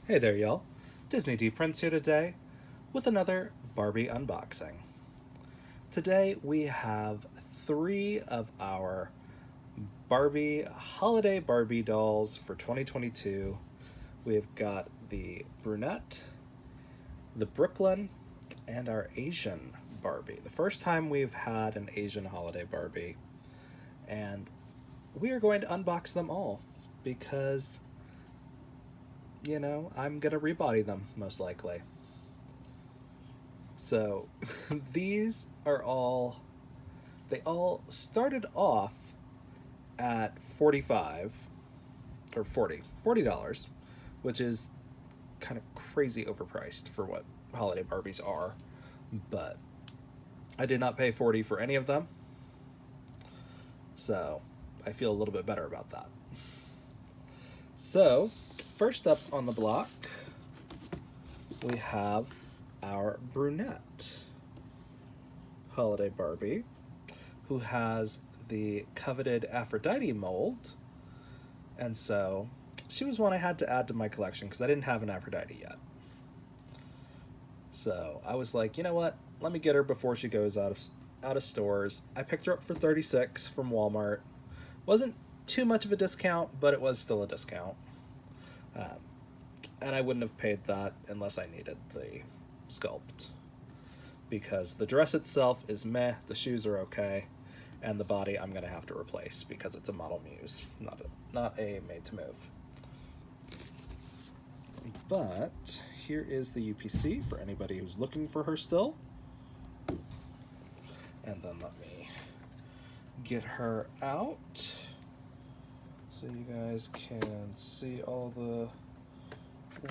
Hey there, y'all. Disney D Prince here today with another Barbie unboxing. Today we have three of our Barbie Holiday Barbie dolls for 2022. We've got the brunette, the Brooklyn, and our Asian Barbie. The first time we've had an Asian Holiday Barbie, and we are going to unbox them all because I'm gonna rebody them most likely. So these are they all started off at 45 or $40, which is kind of crazy overpriced for what holiday Barbies are, but I did not pay 40 for any of them. So I feel a little bit better about that. So first up on the block, we have our brunette Holiday Barbie, who has the coveted Aphrodite mold, and so she was one I had to add to my collection because I didn't have an Aphrodite yet. So I was like, you know what? Let me get her before she goes out of stores. I picked her up for $36 from Walmart. Wasn't too much of a discount, but it was still a discount. And I wouldn't have paid that unless I needed the sculpt, because the dress itself is meh, the shoes are okay, and the body I'm gonna have to replace because it's a model muse, not a made to move. But here is the UPC for anybody who's looking for her still. And then let me get her out so you guys can see all the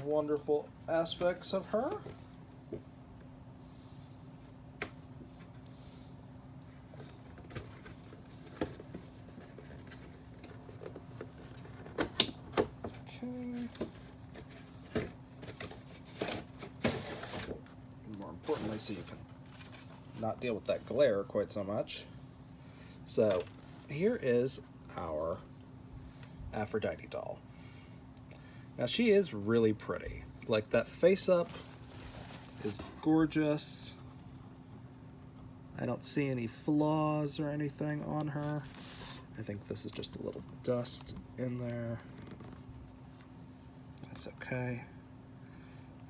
wonderful aspects of her. Okay. More importantly, so you can not deal with that glare quite so much. So here is our Aphrodite doll. Now she is really pretty. Like, that face up is gorgeous. I don't see any flaws or anything on her. I think this is just a little dust in there. That's okay.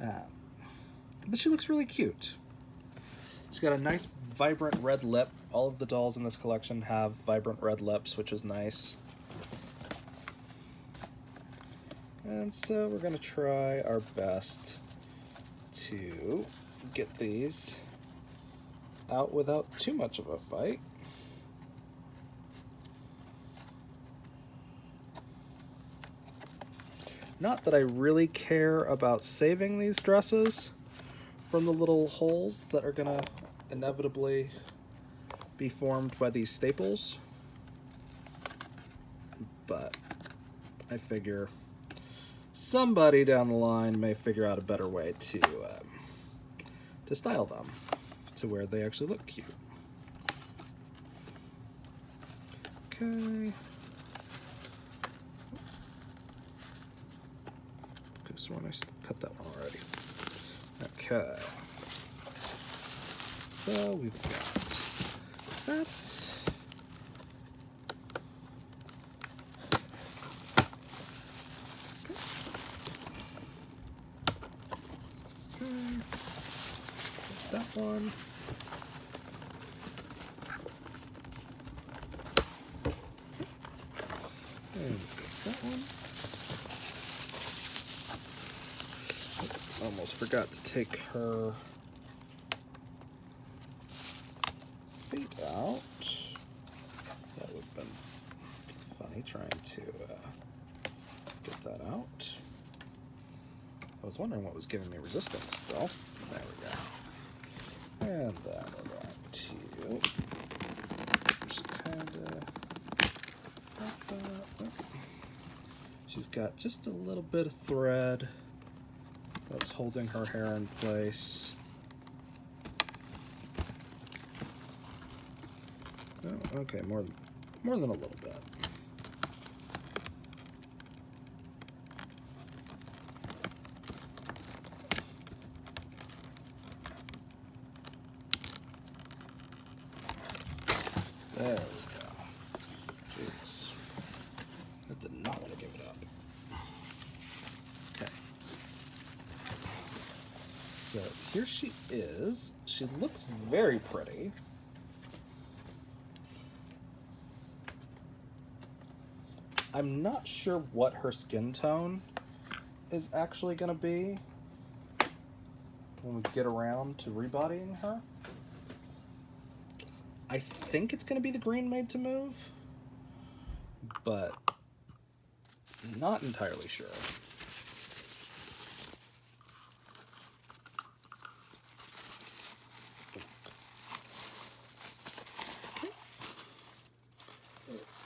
But she looks really cute. She's got a nice vibrant red lip. All of the dolls in this collection have vibrant red lips, which is nice. And so we're going to try our best to get these out without too much of a fight. Not that I really care about saving these dresses from the little holes that are going to inevitably be formed by these staples, but I figure somebody down the line may figure out a better way to style them to where they actually look cute. Okay. So when I cut that one already. Okay. So we've got that. That one. And that one. Almost forgot to take her feet out. That would have been funny trying to get that out. I was wondering what was giving me resistance still. There we go. And then we're going to just kind of... She's got just a little bit of thread that's holding her hair in place. Oh, okay, more than a little bit. There we go. Jeez. I did not want to give it up. Okay. So here she is. She looks very pretty. I'm not sure what her skin tone is actually going to be when we get around to rebodying her. I think it's going to be the green made to move, but not entirely sure.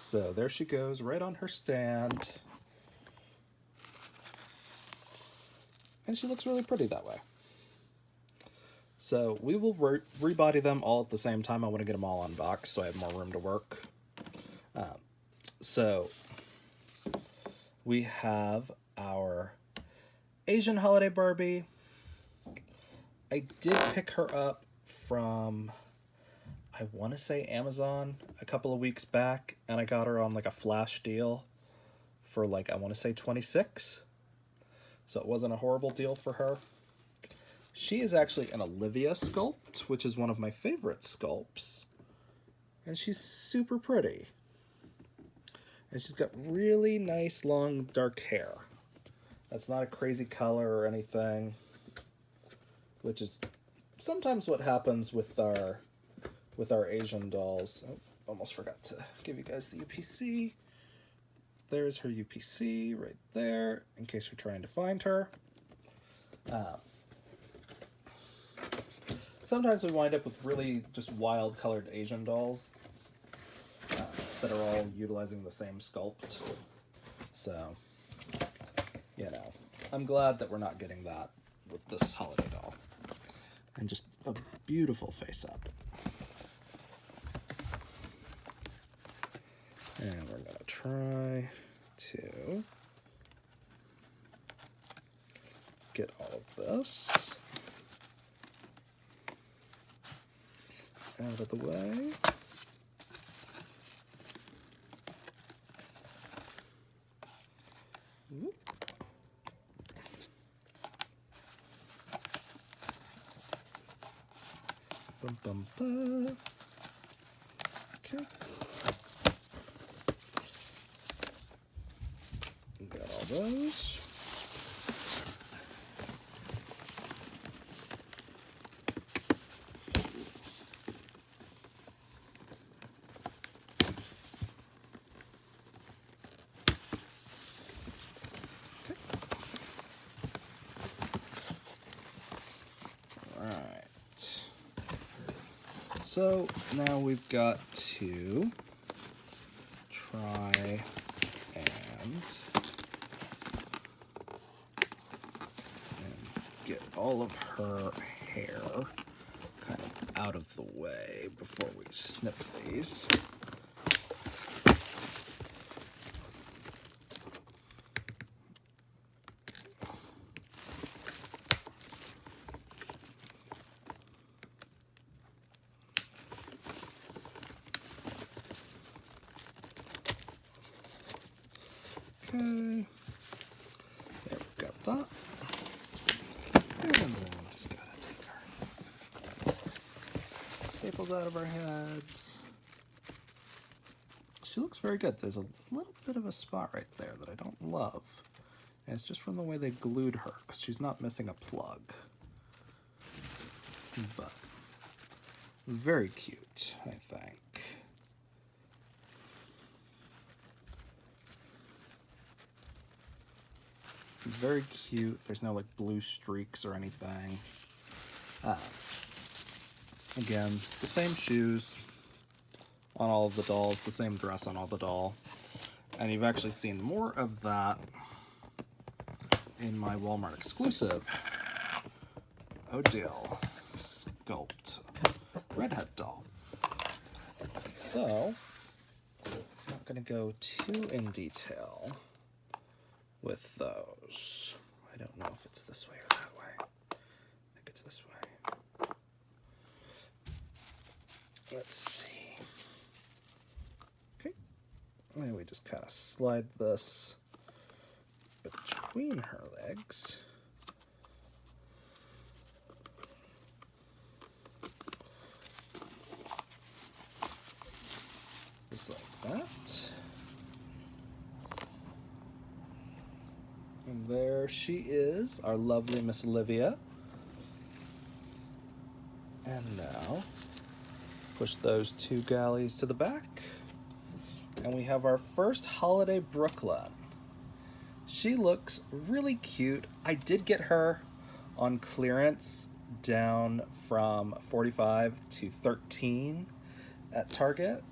So there she goes, right on her stand. And she looks really pretty that way. So we will rebody them all at the same time. I want to get them all unboxed so I have more room to work. So we have our Asian Holiday Barbie. I did pick her up from, I want to say Amazon a couple of weeks back, and I got her on like a flash deal for like, I want to say 26. So it wasn't a horrible deal for her. She is actually an Olivia sculpt, which is one of my favorite sculpts. And she's super pretty. And she's got really nice long dark hair. That's not a crazy color or anything, which is sometimes what happens with our Asian dolls. Oh, almost forgot to give you guys the UPC. There's her UPC right there, in case you're trying to find her. Sometimes we wind up with really just wild colored Asian dolls that are all utilizing the same sculpt. So, you know, I'm glad that we're not getting that with this holiday doll. And just a beautiful face up. And we're gonna try to get all of this out of the way. Whoop. Bum, bum, bum. Okay. Got all those. So now we've got to try and get all of her hair kind of out of the way before we snip these. Okay, there we got that. And then we just gotta take our staples out of our heads. She looks very good. There's a little bit of a spot right there that I don't love. And it's just from the way they glued her, because she's not missing a plug. But very cute, I think. Very cute. There's no like blue streaks or anything. Again, the same shoes on all of the dolls, the same dress on all the doll. And you've actually seen more of that in my Walmart exclusive Odile Sculpt Redhead doll. So, I'm not going to go too in detail with those. I don't know if it's this way or that way. I think it's this way. Let's see. And we just kind of slide this between her legs. Just like that. And there she is, our lovely Miss Olivia. And now, push those two galleys to the back. And we have our first Holiday Brooklyn. She looks really cute. I did get her on clearance down from $45 to $13 at Target.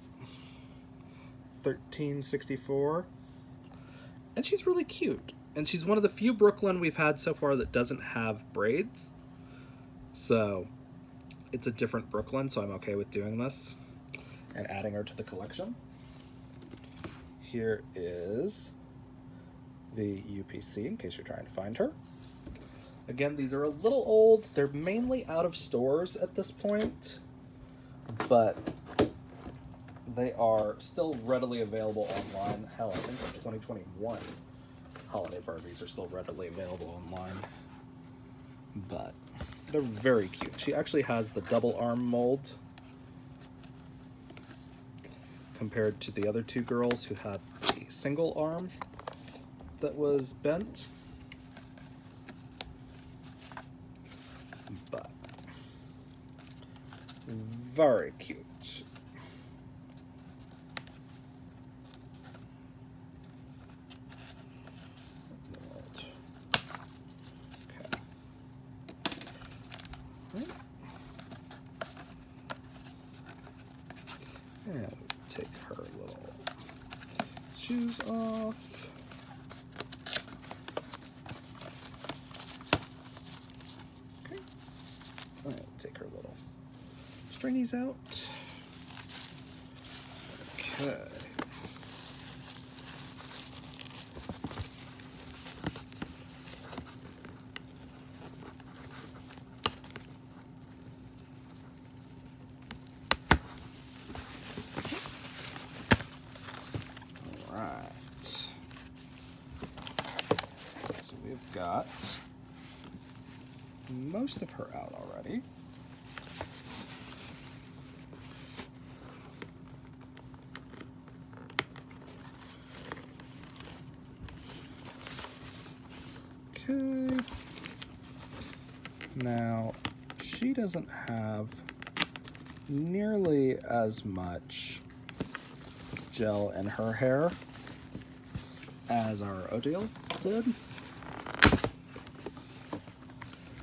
$13.64. And she's really cute. And she's one of the few Brooklyn we've had so far that doesn't have braids. So it's a different Brooklyn, so I'm okay with doing this and adding her to the collection. Here is the UPC in case you're trying to find her. Again, these are a little old. They're mainly out of stores at this point, but they are still readily available online. Hell, I think the 2021 Holiday Barbies are still readily available online. But they're very cute. She actually has the double arm mold compared to the other two girls who had the single arm that was bent. But very cute. And take her little shoes off. Okay. And take her little stringies out. Okay. So we've got most of her out already. Okay. Now, she doesn't have nearly as much gel in her hair as our Odile did,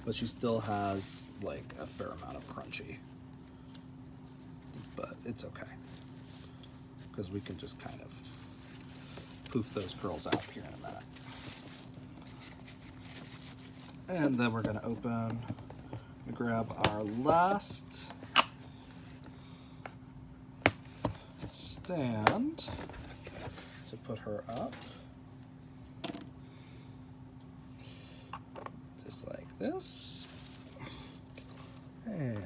but she still has like a fair amount of crunchy, but it's okay because we can just kind of poof those curls out here in a minute. And then we're going to open and grab our last stand to put her up. Just like this. And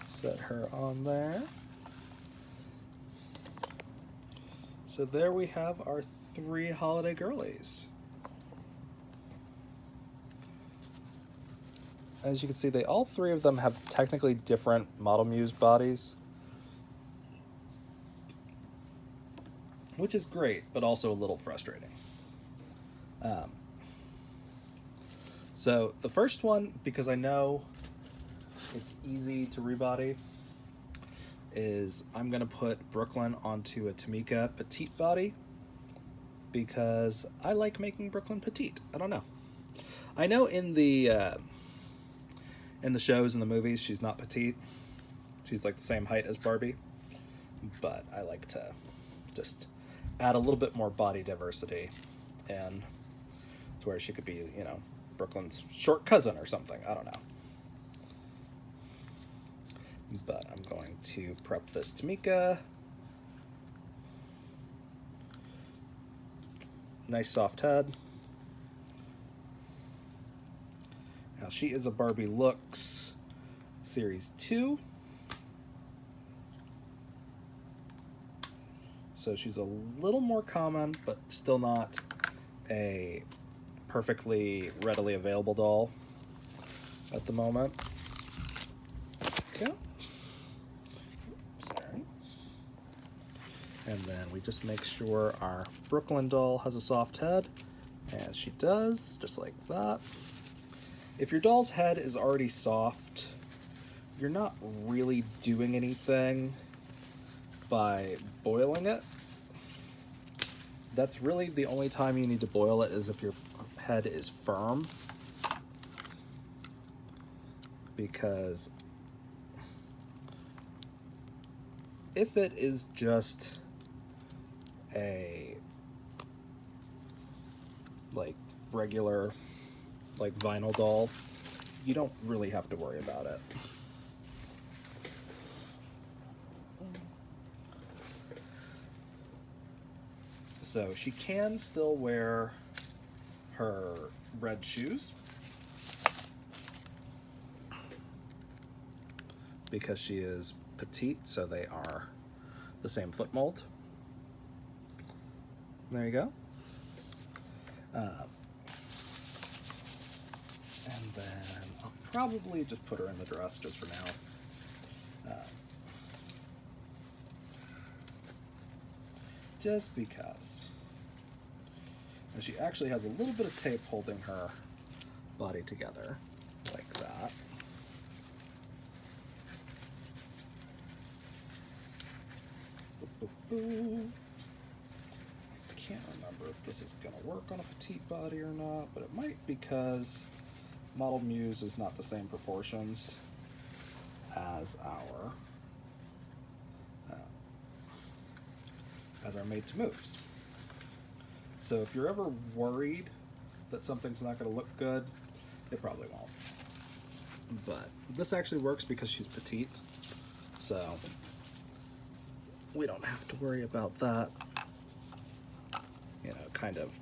set her on there. So there we have our 3 holiday girlies. As you can see, all 3 of them have technically different Model Muse bodies, which is great, but also a little frustrating. So the first one, because I know it's easy to rebody, is I'm going to put Brooklyn onto a Tamika petite body because I like making Brooklyn petite. I don't know. I know in the shows and the movies she's not petite. She's like the same height as Barbie, but I like to just add a little bit more body diversity and to where she could be, you know, Brooklyn's short cousin or something. I don't know. But I'm going to prep this Tamika. Nice soft head. Now she is a Barbie Looks Series 2. So So she's a little more common, but still not a perfectly readily available doll at the moment. Okay. Sorry. And then we just make sure our Brooklyn doll has a soft head, and she does, just like that. If your doll's head is already soft, you're not really doing anything by boiling it. That's really the only time you need to boil it, is if your head is firm. Because if it is just a regular vinyl doll, you don't really have to worry about it. So she can still wear her red shoes because she is petite, so they are the same foot mold. There you go. And then I'll probably just put her in the dress just for now. Just because. And she actually has a little bit of tape holding her body together, like that. I can't remember if this is going to work on a petite body or not, but it might, because Model Muse is not the same proportions as our made to moves. So if you're ever worried that something's not going to look good, it probably won't. But this actually works because she's petite, so we don't have to worry about that, kind of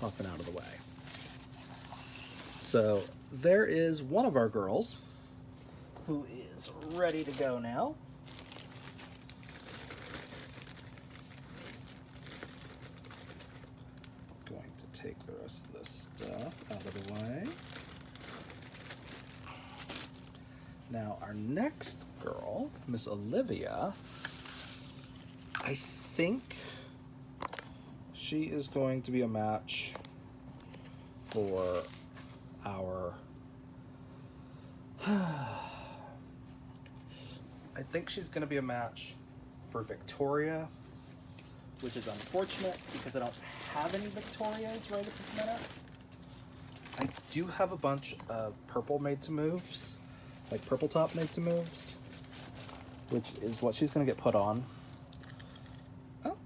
popping out of the way. So there is one of our girls who is ready to go now. Going to take the rest of this stuff out of the way. Now our next girl, Miss Olivia, I think she is going to be a match for our I think she's going to be a match for Victoria, which is unfortunate because I don't have any Victorias right at this minute. I do have a bunch of purple made to moves, like purple top made to moves, which is what she's going to get put on. Oh,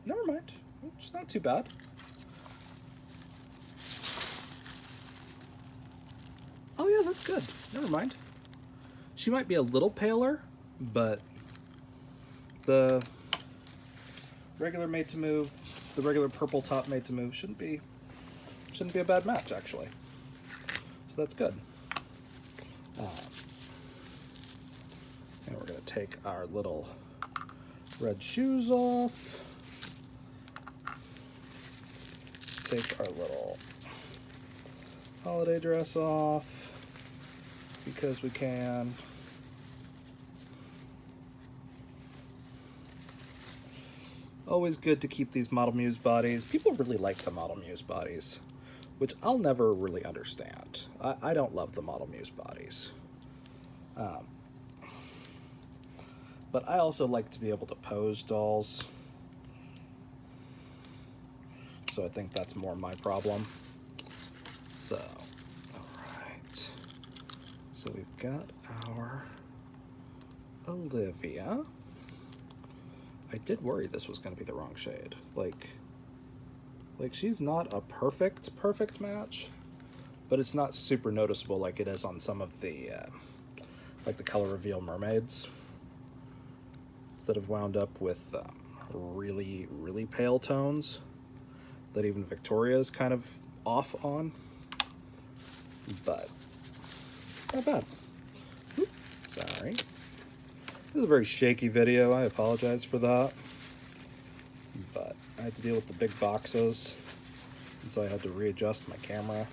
never mind. It's not too bad. Oh yeah, that's good. Never mind. She might be a little paler, but the regular made to move, the regular purple top made to move shouldn't be a bad match, actually. So that's good. And we're gonna take our little red shoes off. Take our little holiday dress off because we can. Always good to keep these Model Muse bodies. People really like the Model Muse bodies, which I'll never really understand. I don't love the Model Muse bodies. But I also like to be able to pose dolls. So I think that's more my problem. So, alright. So we've got our Olivia. I did worry this was going to be the wrong shade. Like she's not a perfect match, but it's not super noticeable like it is on some of the, like the color reveal mermaids that have wound up with really, really pale tones that even Victoria is kind of off on, but it's not bad. Oop, sorry. This is a very shaky video. I apologize for that. but I had to deal with the big boxes, and so I had to readjust my camera.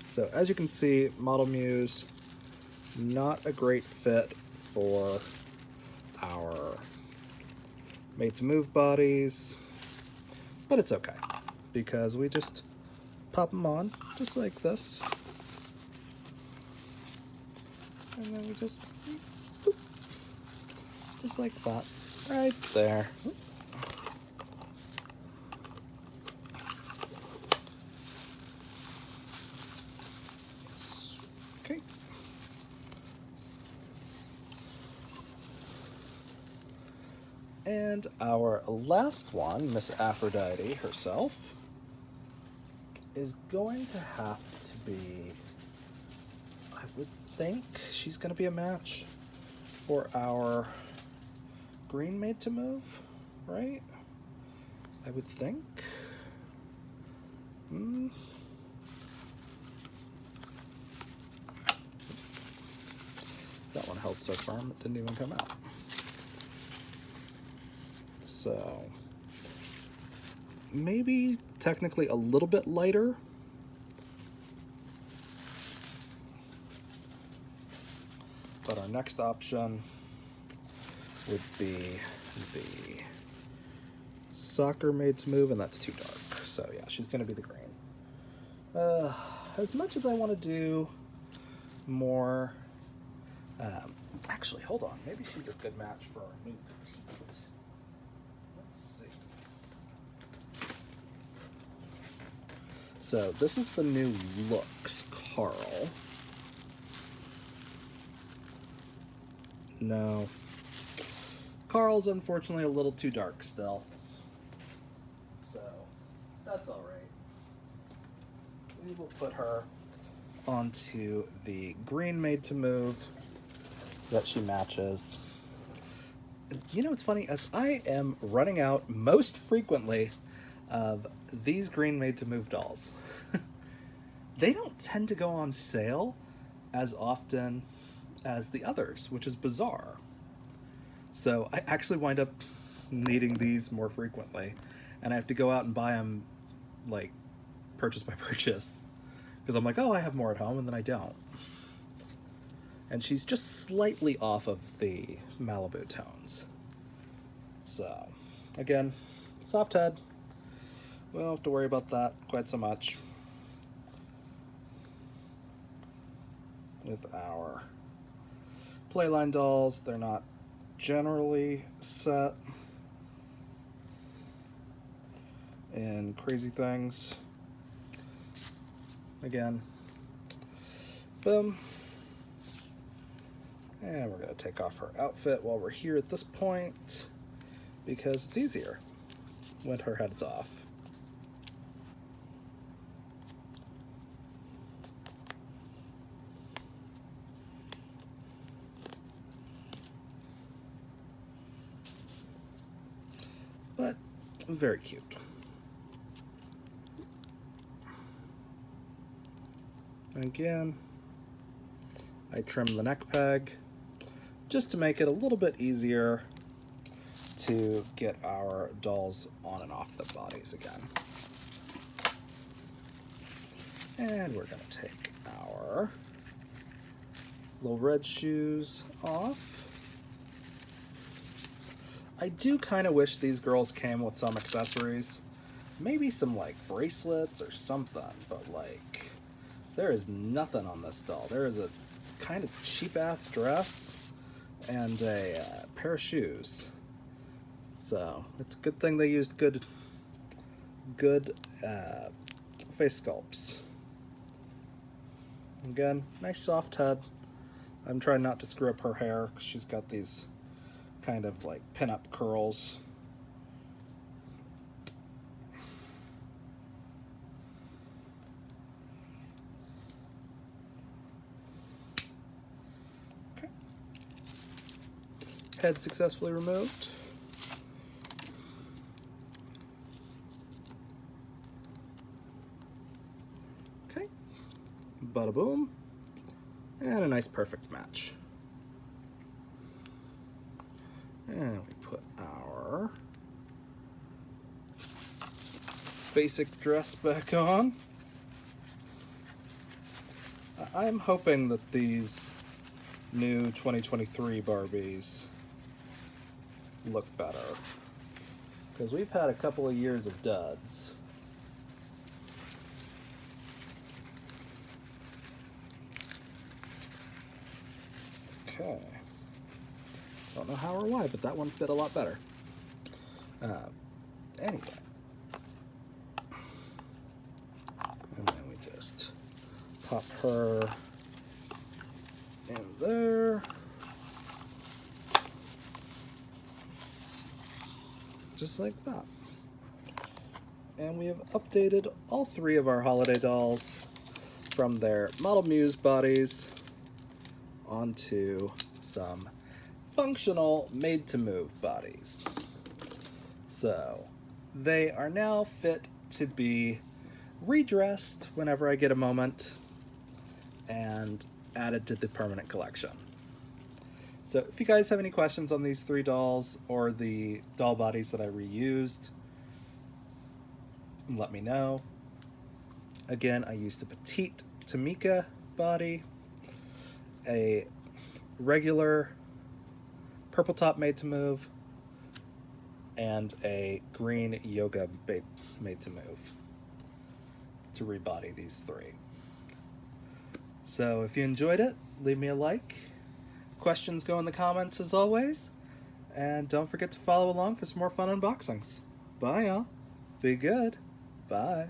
So as you can see, Model Muse, not a great fit for our Made to Move bodies, but it's okay because we just pop them on just like this, and then we just boop, just like that, right there. Okay. And our last one, Miss Aphrodite herself, is going to have to be, I would think she's going to be a match for our green Made to Move, right? I would think. That one held so firm it didn't even come out. So maybe technically a little bit lighter. But our next option would be the soccer Made to Move, and that's too dark. So yeah, she's going to be the green. As much as I want to do more, actually, hold on. Maybe she's a good match for our new petite. Let's see. So this is the new looks Carl. No. Carl's unfortunately a little too dark still. So that's alright. We will put her onto the green Made to Move that she matches. You know what's funny? As I am running out most frequently of these green Made to Move dolls. They don't tend to go on sale as often as the others, which is bizarre. So I actually wind up needing these more frequently, and I have to go out and buy them like purchase by purchase, because I'm like, oh, I have more at home, and then I don't. And she's just slightly off of the Malibu tones. So again, soft head. We don't have to worry about that quite so much with our Playline dolls. They're not generally set in crazy things. Again, boom. And we're going to take off her outfit while we're here at this point, because it's easier when her head's off. But very cute. Again, I trim the neck peg just to make it a little bit easier to get our dolls on and off the bodies again. And we're going to take our little red shoes off. I do kind of wish these girls came with some accessories. Maybe some like bracelets or something, but like there is nothing on this doll. There is a kind of cheap ass dress and a pair of shoes. So it's a good thing they used good face sculpts. Again, nice soft head. I'm trying not to screw up her hair because she's got these kind of like pin-up curls. Okay. Head successfully removed. Okay. Bada boom. And a nice perfect match. And we put our basic dress back on. I'm hoping that these new 2023 Barbies look better, because we've had a couple of years of duds. Okay. Don't know how or why, but that one fit a lot better. Anyway. And then we just pop her in there. Just like that. And we have updated all three of our holiday dolls from their Model Muse bodies onto some functional made-to-move bodies. So they are now fit to be redressed whenever I get a moment and added to the permanent collection. So if you guys have any questions on these three dolls or the doll bodies that I reused, let me know. Again, I used a petite Tamika body, a regular purple top made to move, and a green yoga made to move to rebody these three. So if you enjoyed it, leave me a like. Questions go in the comments as always. And don't forget to follow along for some more fun unboxings. Bye, y'all. Be good. Bye.